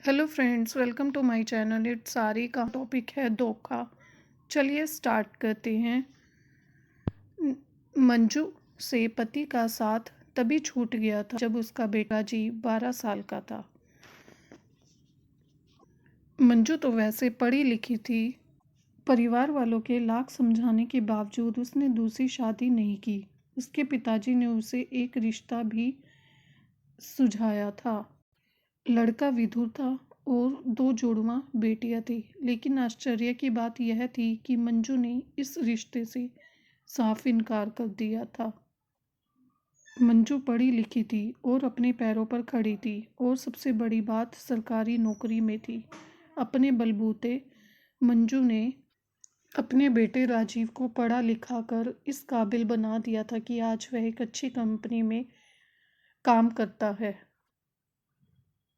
Hello friends, welcome to my channel. It's sari का topic है धोखा। चलिए स्टार्ट करते हैं। मंजू से पति का साथ तभी छूट गया था जब उसका बेटा जी 12 साल का था। मंजू तो वैसे पढ़ी लिखी थी। परिवार वालों के लाख समझाने के बावजूद उसने दूसरी शादी नहीं की। उसके पिताजी ने उसे एक रिश्ता भी सुझाया था। लड़का विधुर था और दो जुड़वा बेटियां थी, लेकिन आश्चर्य की बात यह थी कि मंजू ने इस रिश्ते से साफ इनकार कर दिया था। मंजू पढ़ी लिखी थी और अपने पैरों पर खड़ी थी, और सबसे बड़ी बात सरकारी नौकरी में थी। अपने बलबूते मंजू ने अपने बेटे राजीव को पढ़ा लिखा कर इस काबिल बना दिया था कि आज वह एक अच्छी कंपनी में काम करता है।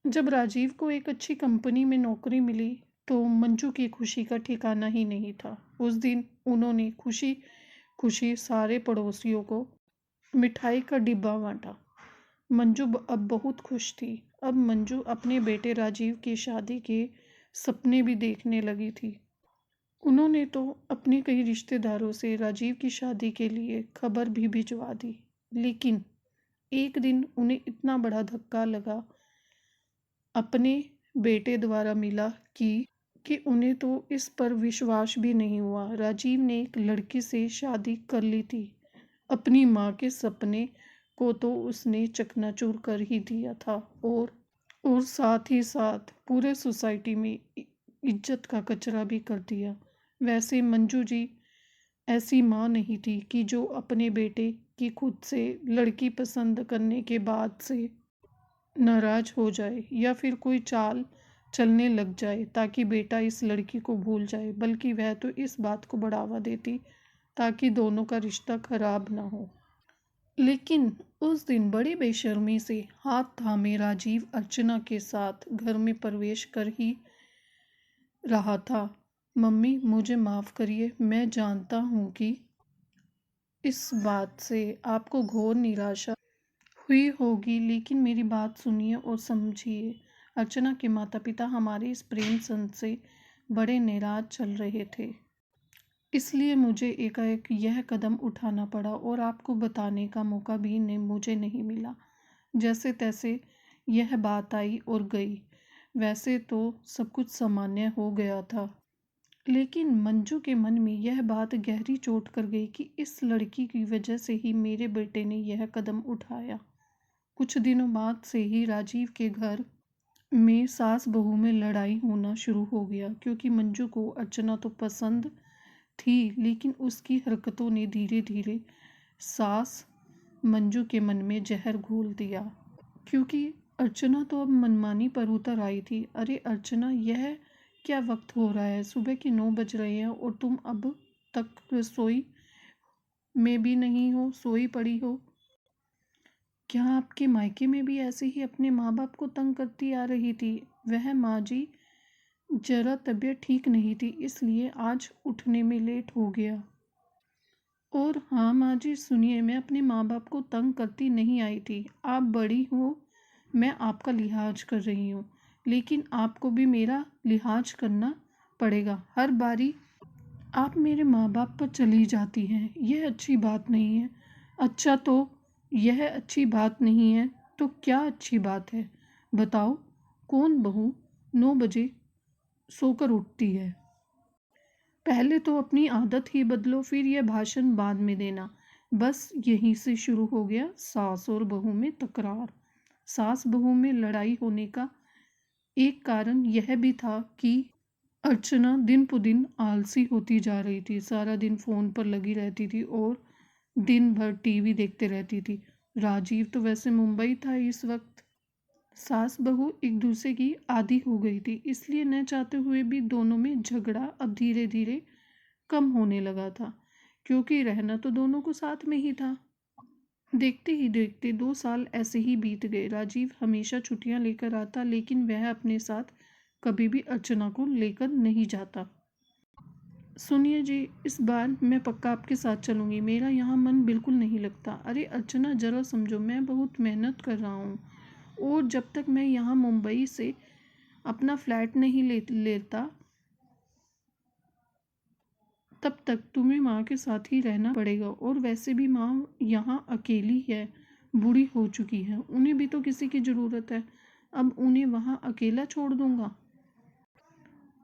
जब राजीव को एक अच्छी कंपनी में नौकरी मिली तो मंजू की खुशी का ठिकाना ही नहीं था। उस दिन उन्होंने खुशी खुशी सारे पड़ोसियों को मिठाई का डिब्बा बांटा। मंजू अब बहुत खुश थी। अब मंजू अपने बेटे राजीव की शादी के सपने भी देखने लगी थी। उन्होंने तो अपने कई रिश्तेदारों से राजीव की शादी के लिए खबर भी भिजवा दी, लेकिन एक दिन उन्हें इतना बड़ा धक्का लगा अपने बेटे द्वारा मिला कि उन्हें तो इस पर विश्वास भी नहीं हुआ। राजीव ने एक लड़की से शादी कर ली थी। अपनी माँ के सपने को तो उसने चकनाचूर कर ही दिया था, और साथ ही साथ पूरे सोसाइटी में इज्जत का कचरा भी कर दिया। वैसे मंजू जी ऐसी माँ नहीं थी कि जो अपने बेटे की खुद से लड़की पसंद करने के बाद से नाराज हो जाए या फिर कोई चाल चलने लग जाए ताकि बेटा इस लड़की को भूल जाए, बल्कि वह तो इस बात को बढ़ावा देती ताकि दोनों का रिश्ता खराब ना हो। लेकिन उस दिन बड़ी बेशर्मी से हाथ थामे राजीव अर्चना के साथ घर में प्रवेश कर ही रहा था। मम्मी, मुझे माफ़ करिए। मैं जानता हूँ कि इस बात से आपको घोर निराशा हुई होगी, लेकिन मेरी बात सुनिए और समझिए। अर्चना के माता पिता हमारे इस प्रेम संत से बड़े नाराज चल रहे थे, इसलिए मुझे एकाएक यह कदम उठाना पड़ा और आपको बताने का मौका भी मुझे नहीं मिला। जैसे तैसे यह बात आई और गई। वैसे तो सब कुछ सामान्य हो गया था, लेकिन मंजू के मन में यह बात गहरी चोट कर गई कि इस लड़की की वजह से ही मेरे बेटे ने यह कदम उठाया। कुछ दिनों बाद से ही राजीव के घर में सास बहू में लड़ाई होना शुरू हो गया, क्योंकि मंजू को अर्चना तो पसंद थी, लेकिन उसकी हरकतों ने धीरे धीरे सास मंजू के मन में जहर घोल दिया। क्योंकि अर्चना तो अब मनमानी पर उतर आई थी। अरे अर्चना, यह क्या वक्त हो रहा है? सुबह के 9 बज रहे हैं और तुम अब तक रसोई में भी नहीं हो, सोई पड़ी हो। क्या आपके मायके में भी ऐसे ही अपने माँ बाप को तंग करती आ रही थी? वह माँ जी जरा तबीयत ठीक नहीं थी, इसलिए आज उठने में लेट हो गया। और हाँ माँ जी, सुनिए, मैं अपने माँ बाप को तंग करती नहीं आई थी। आप बड़ी हो, मैं आपका लिहाज कर रही हूँ, लेकिन आपको भी मेरा लिहाज करना पड़ेगा। हर बारी आप मेरे माँ बाप पर चली जाती हैं, यह अच्छी बात नहीं है। अच्छा, तो यह अच्छी बात नहीं है तो क्या अच्छी बात है? बताओ, कौन बहू 9 बजे सोकर उठती है? पहले तो अपनी आदत ही बदलो, फिर यह भाषण बाद में देना। बस यहीं से शुरू हो गया सास और बहू में तकरार। सास बहू में लड़ाई होने का एक कारण यह भी था कि अर्चना दिन प दिन आलसी होती जा रही थी। सारा दिन फ़ोन पर लगी रहती थी और दिन भर टीवी देखते रहती थी। राजीव तो वैसे मुंबई था इस वक्त। सास बहू एक दूसरे की आदी हो गई थी, इसलिए न चाहते हुए भी दोनों में झगड़ा अब धीरे धीरे कम होने लगा था, क्योंकि रहना तो दोनों को साथ में ही था। देखते ही देखते 2 साल ऐसे ही बीत गए। राजीव हमेशा छुट्टियां लेकर आता, लेकिन वह अपने साथ कभी भी अर्चना को लेकर नहीं जाता। सुनिए जी, इस बार मैं पक्का आपके साथ चलूँगी। मेरा यहाँ मन बिल्कुल नहीं लगता। अरे अर्चना, ज़रा समझो, मैं बहुत मेहनत कर रहा हूँ, और जब तक मैं यहाँ मुंबई से अपना फ्लैट नहीं लेता तब तक तुम्हें माँ के साथ ही रहना पड़ेगा। और वैसे भी माँ यहाँ अकेली है, बूढ़ी हो चुकी है, उन्हें भी तो किसी की ज़रूरत है। अब उन्हें वहाँ अकेला छोड़ दूंगा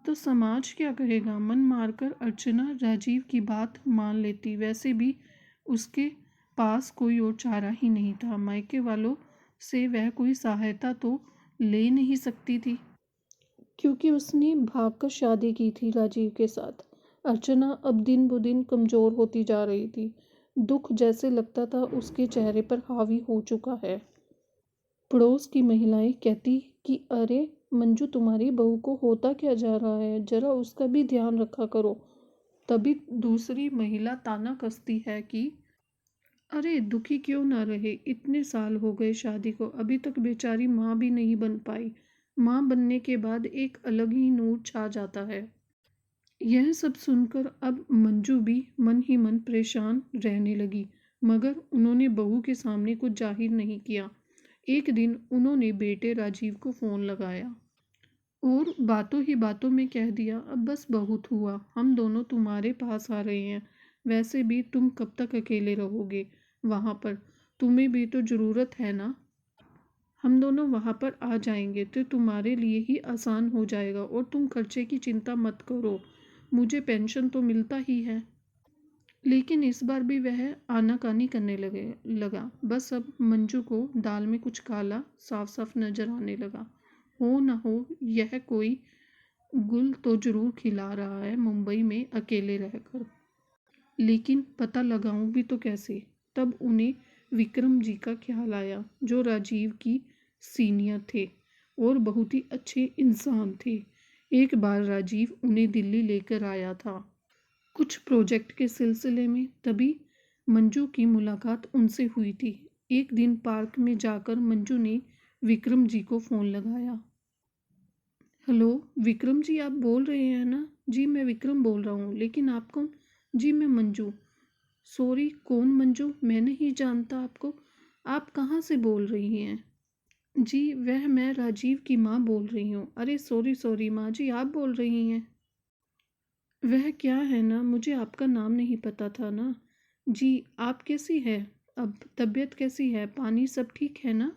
तो समाज क्या कहेगा। मन मारकर अर्चना राजीव की बात मान लेती। वैसे भी उसके पास कोई और चारा ही नहीं था। मायके वालों से वह कोई सहायता तो ले नहीं सकती थी, क्योंकि उसने भागकर शादी की थी राजीव के साथ। अर्चना अब दिन ब दिन कमज़ोर होती जा रही थी। दुख जैसे लगता था उसके चेहरे पर हावी हो चुका है। पड़ोस की महिलाएं कहती कि अरे मंजू, तुम्हारी बहू को होता क्या जा रहा है, जरा उसका भी ध्यान रखा करो। तभी दूसरी महिला ताना कसती है कि अरे दुखी क्यों ना रहे, इतने साल हो गए शादी को, अभी तक बेचारी माँ भी नहीं बन पाई। माँ बनने के बाद एक अलग ही नूर छा जाता है। यह सब सुनकर अब मंजू भी मन ही मन परेशान रहने लगी, मगर उन्होंने बहू के सामने कुछ जाहिर नहीं किया। एक दिन उन्होंने बेटे राजीव को फ़ोन लगाया और बातों ही बातों में कह दिया, अब बस बहुत हुआ, हम दोनों तुम्हारे पास आ रहे हैं। वैसे भी तुम कब तक अकेले रहोगे वहाँ पर, तुम्हें भी तो ज़रूरत है ना। हम दोनों वहाँ पर आ जाएंगे तो तुम्हारे लिए ही आसान हो जाएगा, और तुम खर्चे की चिंता मत करो, मुझे पेंशन तो मिलता ही है। लेकिन इस बार भी वह आनाकानी करने लगा। बस अब मंजू को दाल में कुछ काला साफ साफ नजर आने लगा। हो न हो यह कोई गुल तो जरूर खिला रहा है मुंबई में अकेले रहकर, लेकिन पता लगाऊं भी तो कैसे। तब उन्हें विक्रम जी का ख्याल आया, जो राजीव की सीनियर थे और बहुत ही अच्छे इंसान थे। एक बार राजीव उन्हें दिल्ली लेकर आया था कुछ प्रोजेक्ट के सिलसिले में। तभी मंजू की मुलाकात उनसे हुई थी। एक दिन पार्क में जाकर मंजू ने विक्रम जी को फ़ोन लगाया। हेलो विक्रम जी, आप बोल रहे हैं ना? जी मैं विक्रम बोल रहा हूँ, लेकिन आप कौन? जी मैं मंजू। सॉरी, कौन मंजू? मैं नहीं जानता आपको। आप कहाँ से बोल रही हैं? जी वह मैं राजीव की माँ बोल रही हूँ। अरे सॉरी सॉरी माँ जी, आप बोल रही हैं। वह क्या है ना, मुझे आपका नाम नहीं पता था ना। जी आप कैसी है? अब तबीयत कैसी है? पानी सब ठीक है ना?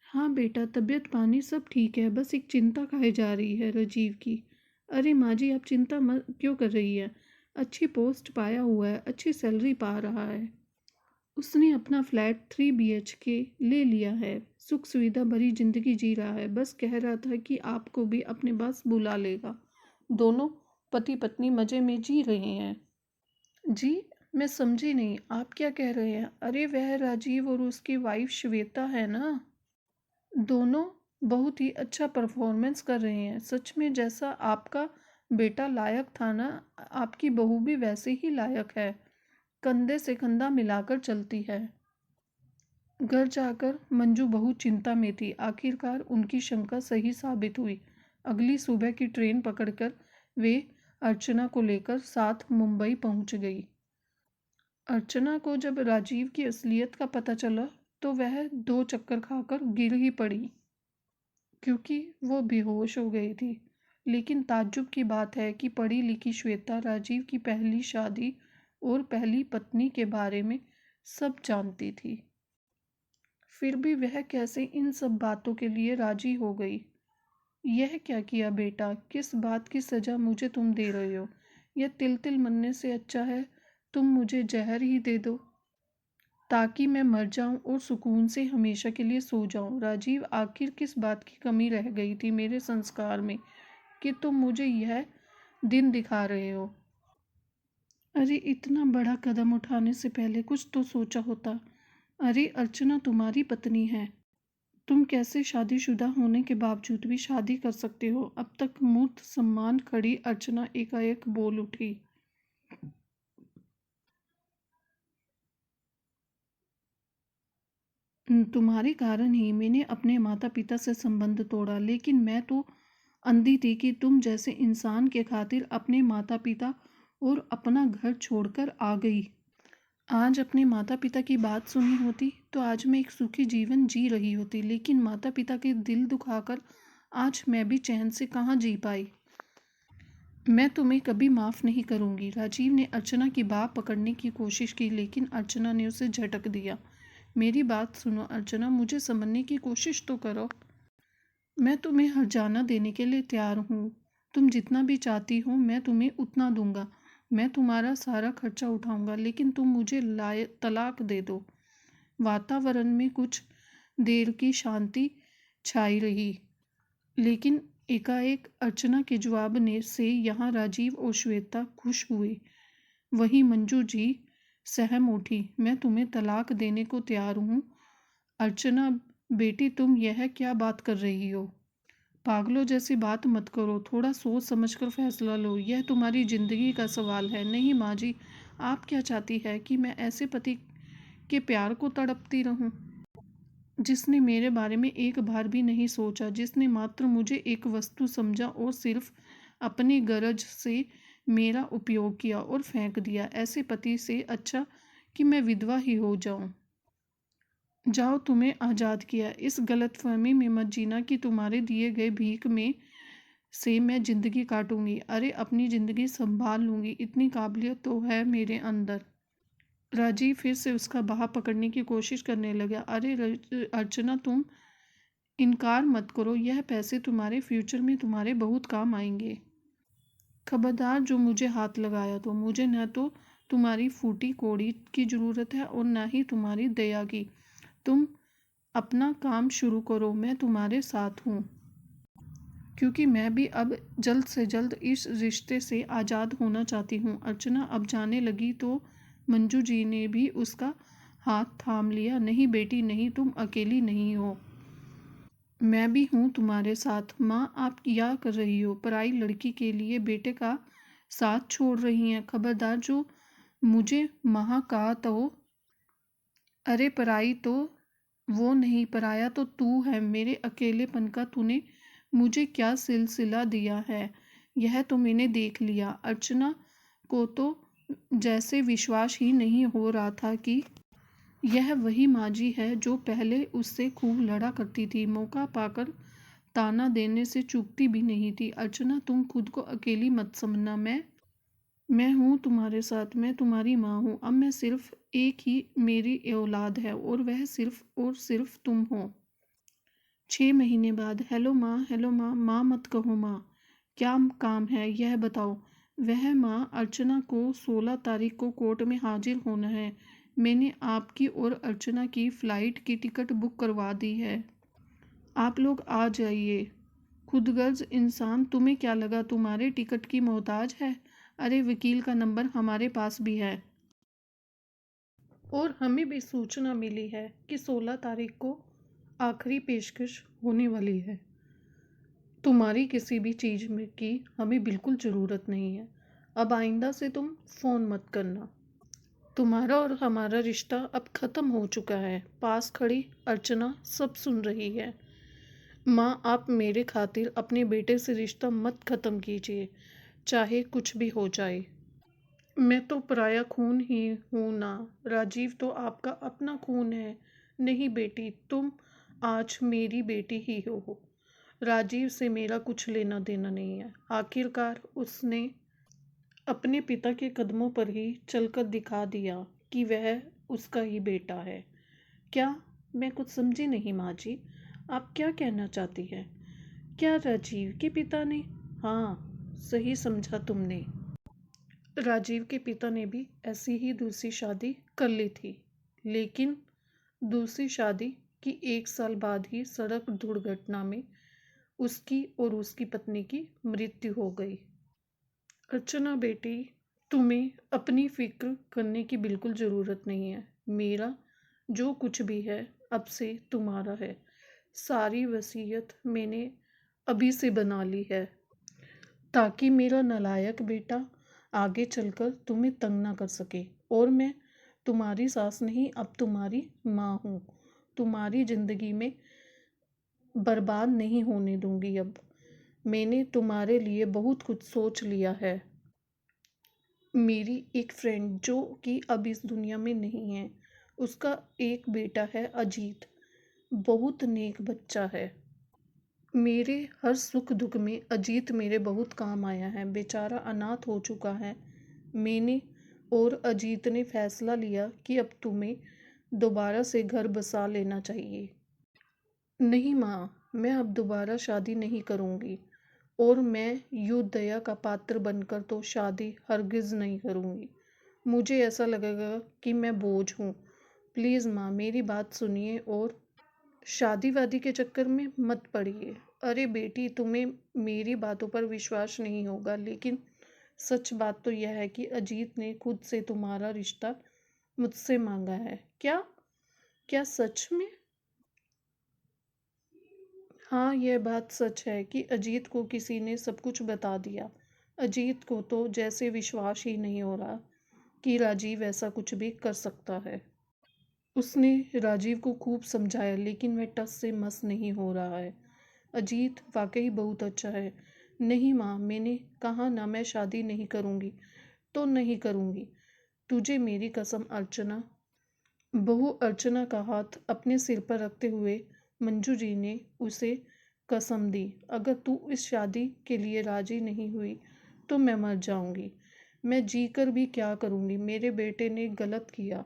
हाँ बेटा, तबीयत पानी सब ठीक है, बस एक चिंता खाए जा रही है राजीव की। अरे माँ जी, आप चिंता मत क्यों कर रही है? अच्छी पोस्ट पाया हुआ है, अच्छी सैलरी पा रहा है। उसने अपना फ्लैट 3 BHK ले लिया है, सुख सुविधा भरी जिंदगी जी रहा है। बस कह रहा था कि आपको भी अपने पास बुला लेगा। दोनों पति पत्नी मज़े में जी रहे हैं। जी मैं समझी नहीं, आप क्या कह रहे हैं? अरे वह राजीव और उसकी वाइफ श्वेता है ना, दोनों बहुत ही अच्छा परफॉर्मेंस कर रहे हैं। सच में जैसा आपका बेटा लायक था ना, आपकी बहू भी वैसे ही लायक है, कंधे से कंधा मिलाकर चलती है। घर जाकर मंजू बहुत चिंता में थी। आखिरकार उनकी शंका सही साबित हुई। अगली सुबह की ट्रेन पकड़कर वे अर्चना को लेकर साथ मुंबई पहुंच गई। अर्चना को जब राजीव की असलियत का पता चला तो वह 2 चक्कर खाकर गिर ही पड़ी, क्योंकि वो बेहोश हो गई थी। लेकिन ताज्जुब की बात है कि पढ़ी लिखी श्वेता राजीव की पहली शादी और पहली पत्नी के बारे में सब जानती थी। फिर भी वह कैसे इन सब बातों के लिए राजी हो गई। यह क्या किया बेटा? किस बात की सज़ा मुझे तुम दे रहे हो? यह तिल तिल मरने से अच्छा है तुम मुझे जहर ही दे दो, ताकि मैं मर जाऊं और सुकून से हमेशा के लिए सो जाऊं। राजीव, आखिर किस बात की कमी रह गई थी मेरे संस्कार में कि तुम मुझे यह दिन दिखा रहे हो? अरे इतना बड़ा कदम उठाने से पहले कुछ तो सोचा होता। अरे अर्चना तुम्हारी पत्नी है, तुम कैसे शादीशुदा होने के बावजूद भी शादी कर सकते हो? अब तक मूर्त सम्मान खड़ी अर्चना एकाएक बोल उठी। तुम्हारे कारण ही मैंने अपने माता पिता से संबंध तोड़ा, लेकिन मैं तो अंधी थी कि तुम जैसे इंसान के खातिर अपने माता पिता और अपना घर छोड़कर आ गई। आज अपने माता पिता की बात सुनी होती तो आज मैं एक सुखी जीवन जी रही होती, लेकिन माता पिता के दिल दुखाकर आज मैं भी चैन से कहाँ जी पाई। मैं तुम्हें कभी माफ़ नहीं करूँगी। राजीव ने अर्चना की बाह पकड़ने की कोशिश की, लेकिन अर्चना ने उसे झटक दिया। मेरी बात सुनो अर्चना, मुझे समझने की कोशिश तो करो। मैं तुम्हें हर्जाना देने के लिए तैयार हूँ। तुम जितना भी चाहती हो मैं तुम्हें उतना दूंगा। मैं तुम्हारा सारा खर्चा उठाऊंगा, लेकिन तुम मुझे लाए तलाक दे दो। वातावरण में कुछ देर की शांति छाई रही, लेकिन एकाएक अर्चना के जवाब ने से यहाँ राजीव और श्वेता खुश हुए। वहीं मंजू जी सहम उठी। मैं तुम्हें तलाक देने को तैयार हूँ। अर्चना बेटी, तुम यह क्या बात कर रही हो? पागलों जैसी बात मत करो, थोड़ा सोच समझकर फैसला लो। यह तुम्हारी जिंदगी का सवाल है। नहीं माँ जी, आप क्या चाहती है कि मैं ऐसे पति के प्यार को तड़पती रहूं, जिसने मेरे बारे में एक बार भी नहीं सोचा, जिसने मात्र मुझे एक वस्तु समझा और सिर्फ अपनी गरज से मेरा उपयोग किया और फेंक दिया। ऐसे पति से अच्छा कि मैं विधवा ही हो जाऊं। जाओ, तुम्हें आज़ाद किया। इस गलतफहमी में मत जीना कि तुम्हारे दिए गए भीख में से मैं जिंदगी काटूंगी। अरे, अपनी जिंदगी संभाल लूंगी, इतनी काबिलियत तो है मेरे अंदर। राजीव फिर से उसका बाह पकड़ने की कोशिश करने लगा। अरे अर्चना, तुम इनकार मत करो। यह पैसे तुम्हारे फ्यूचर में तुम्हारे बहुत काम आएंगे। खबरदार जो मुझे हाथ लगाया तो। मुझे न तो तुम्हारी फूटी कौड़ी की ज़रूरत है और न ही तुम्हारी दया की। तुम अपना काम शुरू करो, मैं तुम्हारे साथ हूँ। क्योंकि मैं भी अब जल्द से जल्द इस रिश्ते से आज़ाद होना चाहती हूँ। अर्चना अब जाने लगी तो मंजू जी ने भी उसका हाथ थाम लिया। नहीं बेटी नहीं, तुम अकेली नहीं हो, मैं भी हूँ तुम्हारे साथ। माँ, आप क्या कर रही हो? पराई लड़की के लिए बेटे का साथ छोड़ रही हैं। खबरदार जो मुझे माँ कहा तो। अरे पराई तो वो नहीं, पराया तो तू है। मेरे अकेलेपन का तूने मुझे क्या सिलसिला दिया है, यह तो मैंने देख लिया। अर्चना को तो जैसे विश्वास ही नहीं हो रहा था कि यह वही माजी है जो पहले उससे खूब लड़ा करती थी, मौका पाकर ताना देने से चूकती भी नहीं थी। अर्चना, तुम खुद को अकेली मत समझना। मैं हूँ तुम्हारे साथ, मैं तुम्हारी माँ हूँ। अब मैं सिर्फ एक ही मेरी औलाद है और वह सिर्फ और सिर्फ तुम हो। 6 महीने बाद। हेलो माँ, हेलो माँ। माँ मत कहो माँ। क्या काम है यह बताओ। वह माँ, अर्चना को 16 तारीख को कोर्ट में हाजिर होना है। मैंने आपकी और अर्चना की फ़्लाइट की टिकट बुक करवा दी है। आप लोग आ जाइए। खुदगर्ज इंसान, तुम्हें क्या लगा तुम्हारे टिकट की मोहताज है? अरे वकील का नंबर हमारे पास भी है और हमें भी सूचना मिली है कि 16 तारीख को आखिरी पेशकश होने वाली है। तुम्हारी किसी भी चीज़ में की हमें बिल्कुल ज़रूरत नहीं है। अब आइंदा से तुम फ़ोन मत करना। तुम्हारा और हमारा रिश्ता अब ख़त्म हो चुका है। पास खड़ी अर्चना सब सुन रही है। माँ, आप मेरे खातिर अपने बेटे से रिश्ता मत ख़त्म कीजिए, चाहे कुछ भी हो जाए। मैं तो पराया खून ही हूँ ना। राजीव तो आपका अपना खून है। नहीं बेटी, तुम आज मेरी बेटी ही हो। राजीव से मेरा कुछ लेना देना नहीं है। आखिरकार उसने अपने पिता के कदमों पर ही चलकर दिखा दिया कि वह उसका ही बेटा है। क्या? मैं कुछ समझी नहीं माँ जी, आप क्या कहना चाहती हैं? क्या राजीव के पिता ने? हाँ, सही समझा तुमने। राजीव के पिता ने भी ऐसी ही दूसरी शादी कर ली थी, लेकिन दूसरी शादी की 1 साल बाद ही सड़क दुर्घटना में उसकी और उसकी पत्नी की मृत्यु हो गई। अर्चना बेटी, तुम्हें अपनी फिक्र करने की बिल्कुल ज़रूरत नहीं है। मेरा जो कुछ भी है अब से तुम्हारा है। सारी वसीयत मैंने अभी से बना ली है, ताकि मेरा नालायक बेटा आगे चलकर तुम्हें तंग ना कर सके। और मैं तुम्हारी सास नहीं, अब तुम्हारी माँ हूँ। तुम्हारी ज़िंदगी में बर्बाद नहीं होने दूंगी। अब मैंने तुम्हारे लिए बहुत कुछ सोच लिया है। मेरी एक फ्रेंड जो कि अब इस दुनिया में नहीं है, उसका एक बेटा है अजीत, बहुत नेक बच्चा है। मेरे हर सुख दुख में अजीत मेरे बहुत काम आया है। बेचारा अनाथ हो चुका है। मैंने और अजीत ने फैसला लिया कि अब तुम्हें दोबारा से घर बसा लेना चाहिए। नहीं माँ, मैं अब दोबारा शादी नहीं करूँगी और मैं यूँ दया का पात्र बनकर तो शादी हरगिज़ नहीं करूँगी। मुझे ऐसा लगेगा कि मैं बोझ हूँ। प्लीज़ माँ, मेरी बात सुनिए और शादी वादी के चक्कर में मत पड़िए। अरे बेटी, तुम्हें मेरी बातों पर विश्वास नहीं होगा, लेकिन सच बात तो यह है कि अजीत ने खुद से तुम्हारा रिश्ता मुझसे मांगा है। क्या? क्या सच में? हाँ, यह बात सच है कि अजीत को किसी ने सब कुछ बता दिया। अजीत को तो जैसे विश्वास ही नहीं हो रहा कि राजीव ऐसा कुछ भी कर सकता है। उसने राजीव को खूब समझाया, लेकिन वह टस से मस नहीं हो रहा है। अजीत वाकई बहुत अच्छा है। नहीं माँ, मैंने कहा ना, मैं शादी नहीं करूँगी तो नहीं करूँगी। तुझे मेरी कसम अर्चना। बहू अर्चना का हाथ अपने सिर पर रखते हुए मंजू जी ने उसे कसम दी, अगर तू इस शादी के लिए राजी नहीं हुई तो मैं मर जाऊंगी। मैं जी कर भी क्या करूंगी? मेरे बेटे ने गलत किया,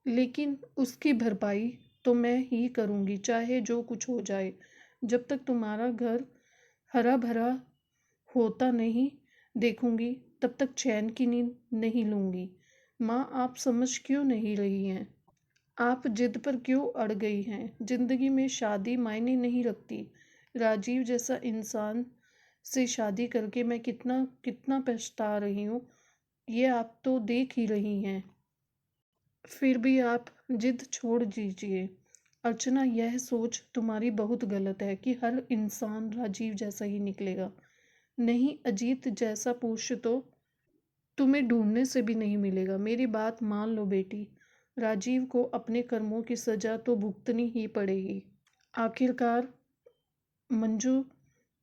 लेकिन उसकी भरपाई तो मैं ही करूंगी, चाहे जो कुछ हो जाए। जब तक तुम्हारा घर हरा भरा होता नहीं देखूंगी, तब तक चैन की नींद नहीं लूंगी। माँ, आप समझ क्यों नहीं रही हैं? आप जिद पर क्यों अड़ गई हैं? जिंदगी में शादी मायने नहीं रखती। राजीव जैसा इंसान से शादी करके मैं कितना कितना पछता रही हूँ, ये आप तो देख ही रही हैं। फिर भी आप जिद छोड़ दीजिए। अर्चना, यह सोच तुम्हारी बहुत गलत है कि हर इंसान राजीव जैसा ही निकलेगा। नहीं, अजीत जैसा पुरुष तो तुम्हें ढूंढने से भी नहीं मिलेगा। मेरी बात मान लो बेटी, राजीव को अपने कर्मों की सजा तो भुगतनी ही पड़ेगी। आखिरकार मंजू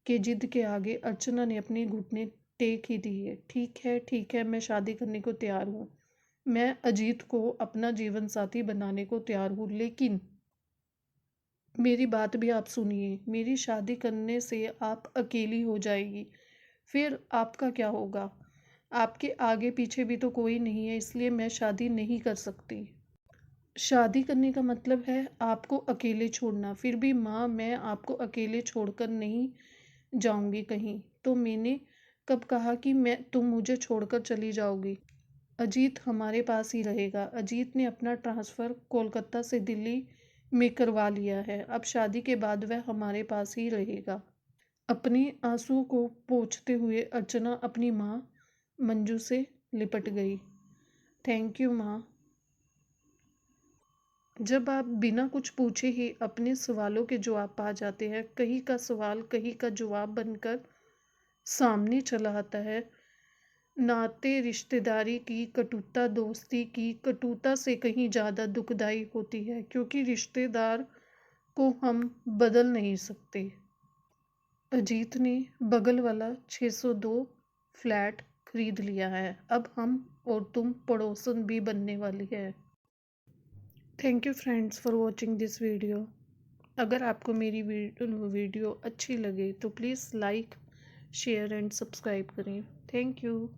के जिद के आगे अर्चना ने अपने घुटने टेक ही दिए। ठीक है, ठीक है, मैं शादी करने को तैयार हूँ। मैं अजीत को अपना जीवन साथी बनाने को तैयार हूँ, लेकिन मेरी बात भी आप सुनिए। मेरी शादी करने से आप अकेली हो जाएगी, फिर आपका क्या होगा? आपके आगे पीछे भी तो कोई नहीं है, इसलिए मैं शादी नहीं कर सकती। शादी करने का मतलब है आपको अकेले छोड़ना। फिर भी माँ, मैं आपको अकेले छोड़कर नहीं जाऊंगी कहीं। तो मैंने कब कहा कि मैं तुम मुझे छोड़कर चली जाओगी? अजीत हमारे पास ही रहेगा। अजीत ने अपना ट्रांसफ़र कोलकाता से दिल्ली में करवा लिया है। अब शादी के बाद वह हमारे पास ही रहेगा। अपने आंसुओं को पोंछते हुए अर्चना अपनी माँ मंजू से लिपट गई। थैंक यू माँ। जब आप बिना कुछ पूछे ही अपने सवालों के जवाब पा जाते हैं, कहीं का सवाल कहीं का जवाब बनकर सामने चला आता है। नाते रिश्तेदारी की कटुता दोस्ती की कटुता से कहीं ज़्यादा दुखदाई होती है, क्योंकि रिश्तेदार को हम बदल नहीं सकते। अजीत ने बगल वाला 602 फ्लैट खरीद लिया है। अब हम और तुम पड़ोसन भी बनने वाली है। Thank you friends for watching this video. अगर आपको मेरी वीडियो अच्छी लगे तो please like share and subscribe करें। Thank you.